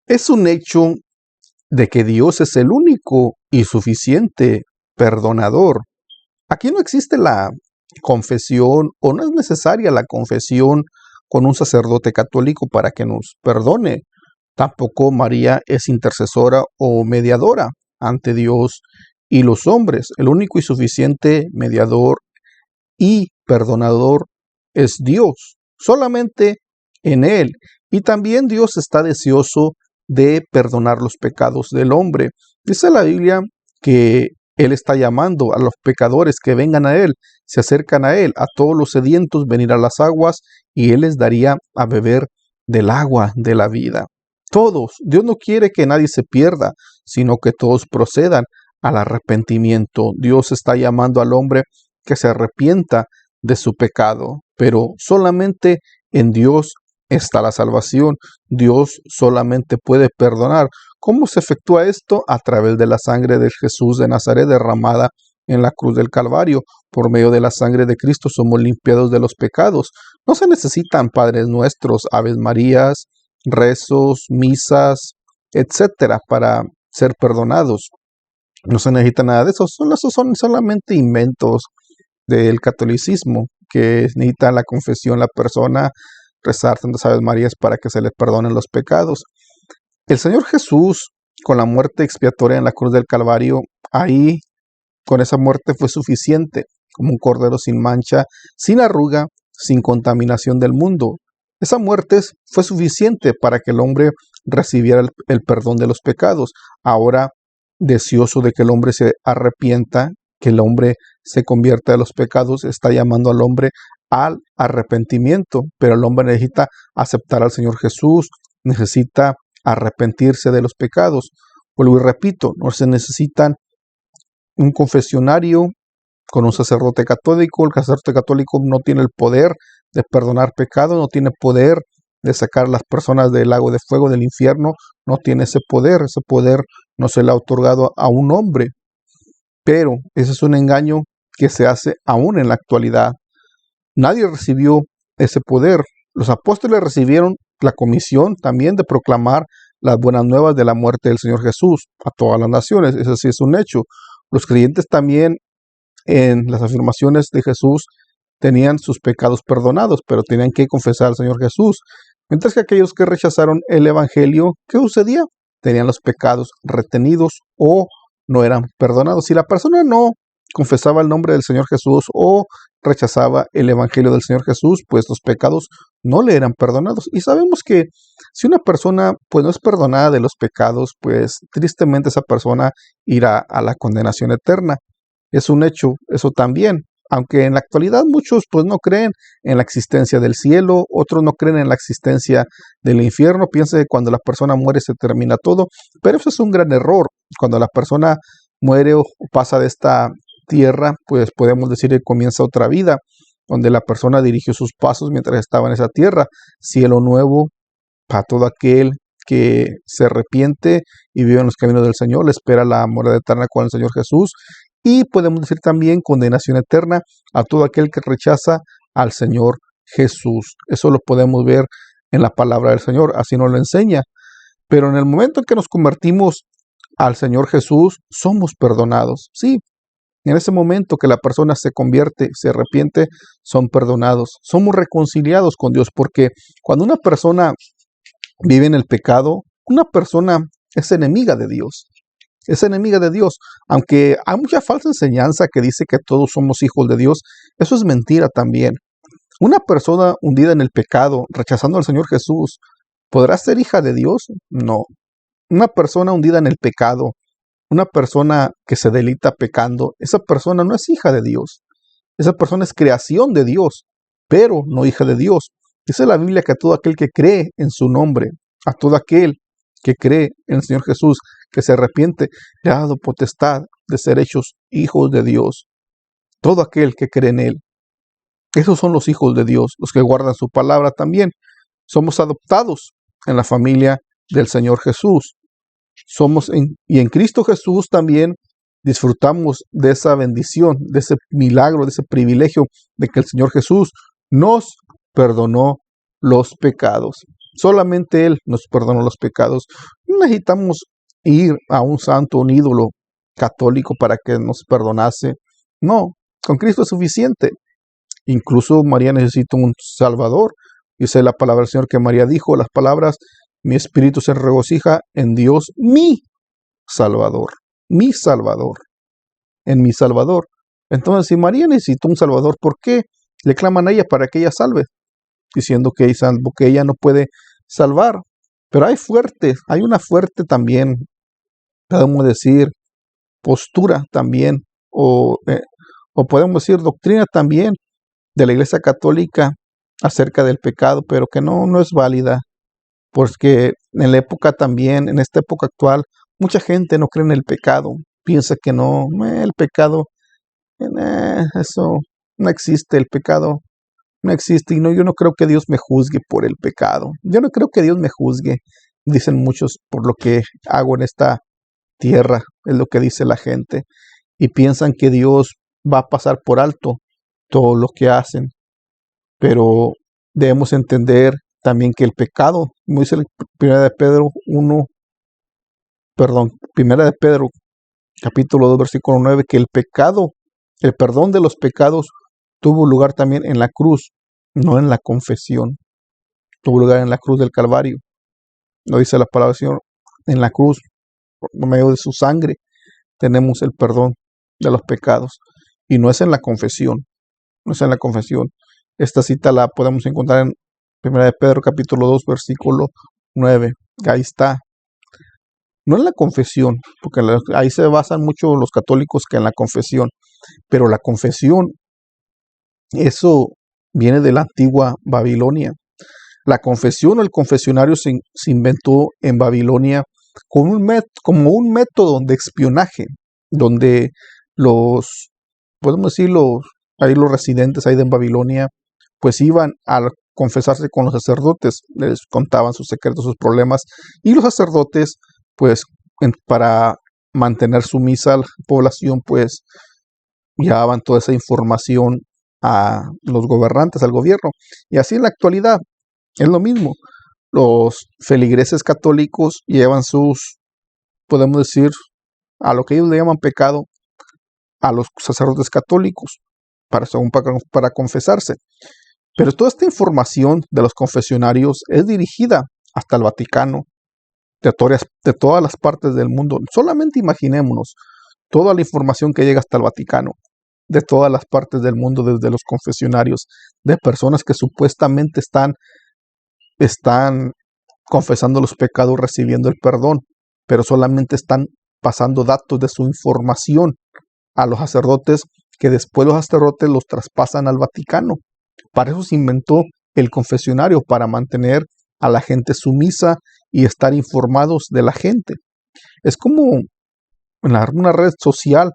Es un hecho de que Dios es el único y suficiente perdonador. Aquí no existe la confesión o no es necesaria la confesión con un sacerdote católico para que nos perdone. Tampoco María es intercesora o mediadora ante Dios y los hombres. El único y suficiente mediador y perdonador es Dios, solamente en Él. Y también Dios está deseoso de perdonar los pecados del hombre. Dice la Biblia que Él está llamando a los pecadores que vengan a Él, se acercan a Él, a todos los sedientos venir a las aguas y Él les daría a beber del agua de la vida. Todos, Dios no quiere que nadie se pierda, sino que todos procedan al arrepentimiento. Dios está llamando al hombre que se arrepienta de su pecado, pero solamente en Dios está la salvación. Dios solamente puede perdonar. ¿Cómo se efectúa esto? A través de la sangre de Jesús de Nazaret derramada en la cruz del Calvario. Por medio de la sangre de Cristo somos limpiados de los pecados. No se necesitan Padres Nuestros, Aves Marías, rezos, misas, etcétera, para ser perdonados. No se necesita nada de eso. Esos son solamente inventos del catolicismo, que necesita la confesión la persona, rezar tantas Aves Marías para que se les perdonen los pecados. El Señor Jesús, con la muerte expiatoria en la cruz del Calvario, ahí con esa muerte fue suficiente, como un cordero sin mancha, sin arruga, sin contaminación del mundo. Esa muerte fue suficiente para que el hombre recibiera el perdón de los pecados. Ahora, deseoso de que el hombre se arrepienta, que el hombre se convierta de los pecados, está llamando al hombre al arrepentimiento, pero el hombre necesita aceptar al Señor Jesús, necesita arrepentirse de los pecados. Vuelvo y repito, no se necesitan un confesionario con un sacerdote católico. El sacerdote católico no tiene el poder de perdonar pecado, no tiene poder de sacar a las personas del lago de fuego, del infierno, no tiene ese poder no se le ha otorgado a un hombre. Pero ese es un engaño que se hace aún en la actualidad. Nadie recibió ese poder. Los apóstoles recibieron la comisión también de proclamar las buenas nuevas de la muerte del Señor Jesús a todas las naciones. Eso sí es un hecho. Los creyentes también en las afirmaciones de Jesús tenían sus pecados perdonados, pero tenían que confesar al Señor Jesús. Mientras que aquellos que rechazaron el Evangelio, ¿qué sucedía? Tenían los pecados retenidos o no eran perdonados. Si la persona no confesaba el nombre del Señor Jesús o rechazaba el Evangelio del Señor Jesús, pues los pecados no le eran perdonados. Y sabemos que si una persona pues no es perdonada de los pecados, pues tristemente esa persona irá a la condenación eterna. Es un hecho, eso también. Aunque en la actualidad muchos pues no creen en la existencia del cielo, otros no creen en la existencia del infierno, piensan que cuando la persona muere se termina todo, pero eso es un gran error. Cuando la persona muere o pasa de esta tierra, pues podemos decir que comienza otra vida, donde la persona dirigió sus pasos mientras estaba en esa tierra. Cielo nuevo para todo aquel que se arrepiente y vive en los caminos del Señor, le espera la morada eterna con el Señor Jesús. Y podemos decir también condenación eterna a todo aquel que rechaza al Señor Jesús. Eso lo podemos ver en la palabra del Señor, así nos lo enseña. Pero en el momento en que nos convertimos al Señor Jesús, somos perdonados. Sí, en ese momento que la persona se convierte, se arrepiente, son perdonados. Somos reconciliados con Dios, porque cuando una persona vive en el pecado, una persona es enemiga de Dios. Es enemiga de Dios, aunque hay mucha falsa enseñanza que dice que todos somos hijos de Dios. Eso es mentira también. Una persona hundida en el pecado, rechazando al Señor Jesús, ¿podrá ser hija de Dios? No. Una persona hundida en el pecado, una persona que se delita pecando, esa persona no es hija de Dios. Esa persona es creación de Dios, pero no hija de Dios. Dice la Biblia que a todo aquel que cree en su nombre, a todo aquel que cree en el Señor Jesús, que se arrepiente, le ha dado potestad de ser hechos hijos de Dios. Todo aquel que cree en Él. Esos son los hijos de Dios, los que guardan su palabra también. Somos adoptados en la familia del Señor Jesús. Y en Cristo Jesús también disfrutamos de esa bendición, de ese milagro, de ese privilegio de que el Señor Jesús nos perdonó los pecados. Solamente Él nos perdonó los pecados. No necesitamos ir a un santo, un ídolo católico para que nos perdonase. No, con Cristo es suficiente. Incluso María necesita un Salvador. Dice la palabra del Señor que María dijo las palabras: mi espíritu se regocija en Dios, mi Salvador, en mi Salvador. Entonces, si María necesita un Salvador, ¿por qué le claman a ella para que ella salve? Diciendo que ella no puede salvar. Pero hay una fuerte también, podemos decir, postura también, o podemos decir doctrina también de la Iglesia Católica acerca del pecado, pero que no es válida, porque en la época también, en esta época actual, mucha gente no cree en el pecado, piensa que no, el pecado, eso no existe, el pecado no existe, y no, yo no creo que Dios me juzgue por el pecado, yo no creo que Dios me juzgue, dicen muchos, por lo que hago en esta tierra, es lo que dice la gente, y piensan que Dios va a pasar por alto todo lo que hacen, pero debemos entender también que el pecado, como dice Primera de Pedro 1, Primera de Pedro capítulo 2 versículo 9, que el pecado, el perdón de los pecados tuvo lugar también en la cruz, no en la confesión, tuvo lugar en la cruz del Calvario. Lo dice la palabra del Señor, en la cruz, por medio de su sangre, tenemos el perdón de los pecados, y no es en la confesión, no es en la confesión. Esta cita la podemos encontrar en 1 de Pedro capítulo 2 versículo 9, ahí está. No en la confesión, porque ahí se basan mucho los católicos que en la confesión, pero la confesión, eso viene de la antigua Babilonia. La confesión o el confesionario se inventó en Babilonia como un método de espionaje, donde podemos decir, los residentes ahí de Babilonia, pues iban a confesarse con los sacerdotes, les contaban sus secretos, sus problemas, y los sacerdotes, pues, para mantener sumisa a la población, pues, llevaban toda esa información a los gobernantes, al gobierno. Y así en la actualidad es lo mismo. Los feligreses católicos llevan podemos decir, a lo que ellos le llaman pecado, a los sacerdotes católicos, para confesarse. Pero toda esta información de los confesionarios es dirigida hasta el Vaticano, de todas las partes del mundo. Solamente imaginémonos toda la información que llega hasta el Vaticano, de todas las partes del mundo, desde los confesionarios, de personas que supuestamente están confesando los pecados, recibiendo el perdón, pero solamente están pasando datos de su información a los sacerdotes, que después los sacerdotes los traspasan al Vaticano. Para eso se inventó el confesionario, para mantener a la gente sumisa y estar informados de la gente. Es como una red social,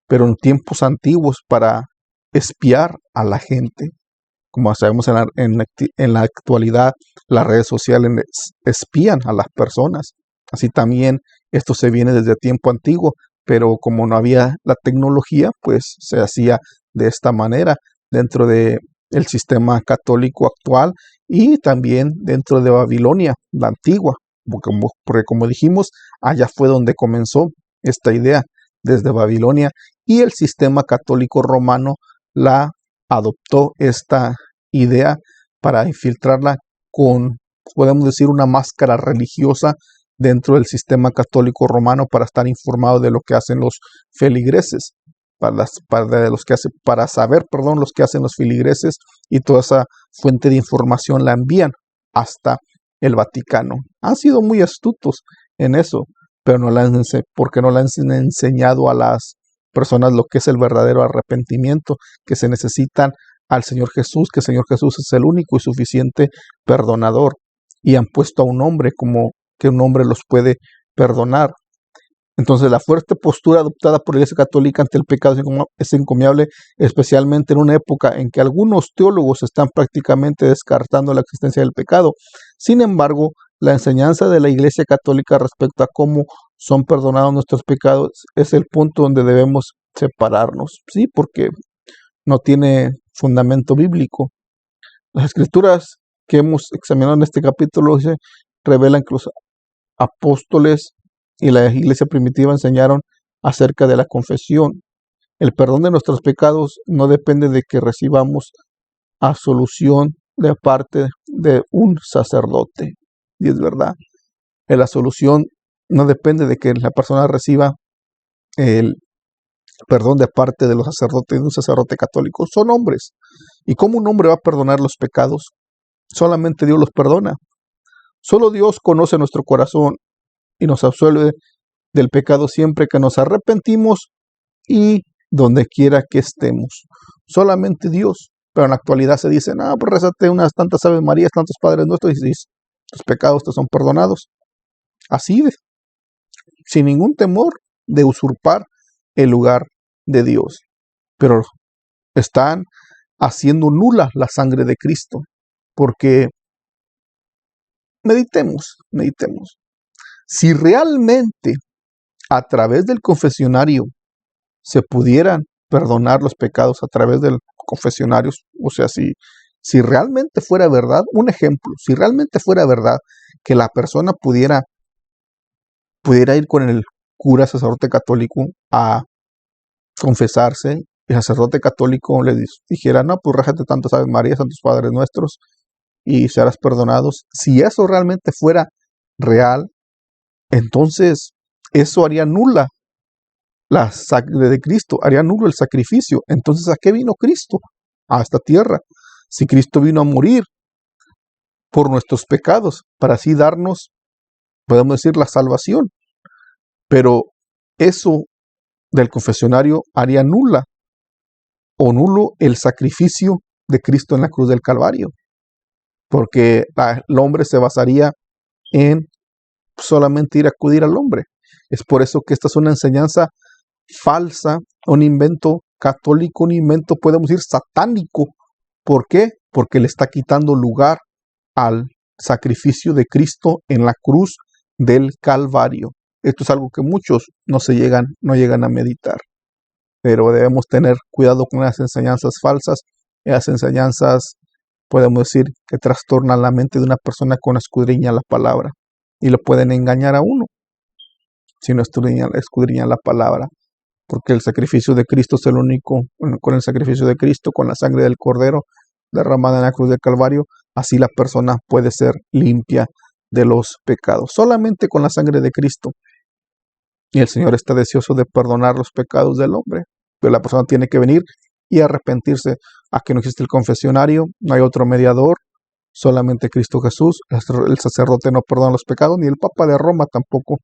pero en tiempos antiguos, para espiar a la gente. Como sabemos en la actualidad, las redes sociales espían a las personas. Así también esto se viene desde tiempo antiguo, pero como no había la tecnología, pues se hacía de esta manera dentro del sistema católico actual y también dentro de Babilonia, la antigua, porque como dijimos, allá fue donde comenzó esta idea, desde Babilonia, y el sistema católico romano la adoptó esta idea para infiltrarla con, podemos decir, una máscara religiosa dentro del sistema católico romano, para estar informado de lo que hacen los feligreses, para saber los que hacen los feligreses, y toda esa fuente de información la envían hasta el Vaticano. Han sido muy astutos en eso, pero porque no le han enseñado a las personas lo que es el verdadero arrepentimiento, que se necesitan al Señor Jesús, que el Señor Jesús es el único y suficiente perdonador, y han puesto a un hombre como que un hombre los puede perdonar. Entonces, la fuerte postura adoptada por la Iglesia Católica ante el pecado es encomiable, especialmente en una época en que algunos teólogos están prácticamente descartando la existencia del pecado. Sin embargo, la enseñanza de la Iglesia Católica respecto a cómo son perdonados nuestros pecados es el punto donde debemos separarnos, ¿sí? Porque no tiene fundamento bíblico. Las Escrituras que hemos examinado en este capítulo dice, revelan que los apóstoles y la iglesia primitiva enseñaron acerca de la confesión. El perdón de nuestros pecados no depende de que recibamos absolución de parte de un sacerdote. Y es verdad, la absolución no depende de que la persona reciba el perdón de parte de los sacerdotes, de un sacerdote católico. Son hombres. ¿Y cómo un hombre va a perdonar los pecados? Solamente Dios los perdona. Solo Dios conoce nuestro corazón y nos absuelve del pecado siempre que nos arrepentimos y donde quiera que estemos. Solamente Dios. Pero en la actualidad se dice, no, pues rézate unas tantas Aves Marías, tantos Padres Nuestros, y dices, tus pecados te son perdonados. Así de, sin ningún temor de usurpar el lugar de Dios. Pero están haciendo nula la sangre de Cristo. Porque meditemos. Si realmente a través del confesionario se pudieran perdonar los pecados a través del confesionario, o sea, si realmente fuera verdad, un ejemplo, si realmente fuera verdad que la persona pudiera ir con el cura sacerdote católico a confesarse, y el sacerdote católico le dijera, no, pues réjate tantas Aves Marías, tantos Padres Nuestros, y serás perdonados. Si eso realmente fuera real, entonces eso haría nula la sangre de Cristo, haría nulo el sacrificio. Entonces, ¿a qué vino Cristo? A esta tierra. Si Cristo vino a morir por nuestros pecados, para así darnos, podemos decir, la salvación. Pero eso del confesionario haría nulo el sacrificio de Cristo en la cruz del Calvario. Porque el hombre se basaría en solamente ir a acudir al hombre. Es por eso que esta es una enseñanza falsa, un invento católico, un invento, podemos decir, satánico. ¿Por qué? Porque le está quitando lugar al sacrificio de Cristo en la cruz del Calvario. Esto es algo que muchos no llegan a meditar. Pero debemos tener cuidado con las enseñanzas falsas. Esas enseñanzas, podemos decir, que trastornan la mente de una persona que no escudriña la palabra. Y lo pueden engañar a uno si no escudriña la palabra. Porque el sacrificio de Cristo es el único, con el sacrificio de Cristo, con la sangre del Cordero derramada en la cruz del Calvario, así la persona puede ser limpia de los pecados. Solamente con la sangre de Cristo. Y el Señor está deseoso de perdonar los pecados del hombre. Pero la persona tiene que venir y arrepentirse. Aquí no existe el confesionario, no hay otro mediador, solamente Cristo Jesús. El sacerdote no perdona los pecados, ni el Papa de Roma tampoco.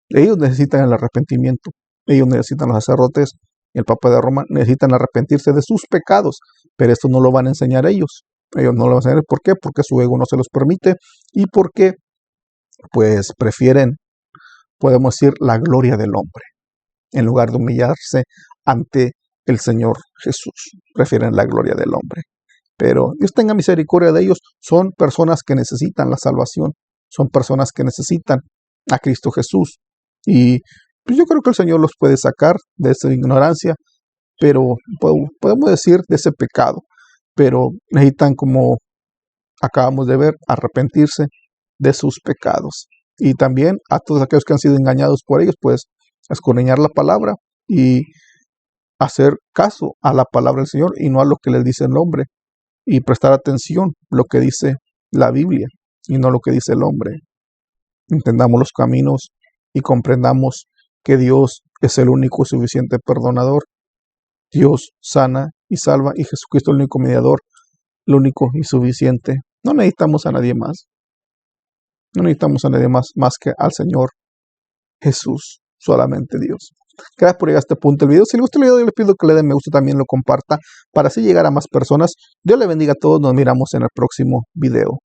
Ellos necesitan el arrepentimiento. Ellos necesitan, los sacerdotes y el Papa de Roma necesitan arrepentirse de sus pecados, pero esto no lo van a enseñar ellos. Ellos no lo van a enseñar. ¿Por qué? Porque su ego no se los permite y porque pues prefieren, podemos decir, la gloria del hombre en lugar de humillarse ante el Señor Jesús. Prefieren la gloria del hombre. Pero Dios tenga misericordia de ellos. Son personas que necesitan la salvación. Son personas que necesitan a Cristo Jesús. Y pues yo creo que el Señor los puede sacar de esa ignorancia, pero podemos decir de ese pecado. Pero necesitan, como acabamos de ver, arrepentirse de sus pecados. Y también a todos aquellos que han sido engañados por ellos, pues escudriñar la palabra y hacer caso a la palabra del Señor y no a lo que les dice el hombre. Y prestar atención a lo que dice la Biblia y no lo que dice el hombre. Entendamos los caminos y comprendamos que Dios es el único y suficiente perdonador. Dios sana y salva y Jesucristo es el único mediador, el único y suficiente. No necesitamos a nadie más. No necesitamos a nadie más que al Señor Jesús, solamente Dios. Gracias por llegar a este punto del video. Si les gusta el video, yo les pido que le den me gusta, también lo comparta para así llegar a más personas. Dios le bendiga a todos. Nos miramos en el próximo video.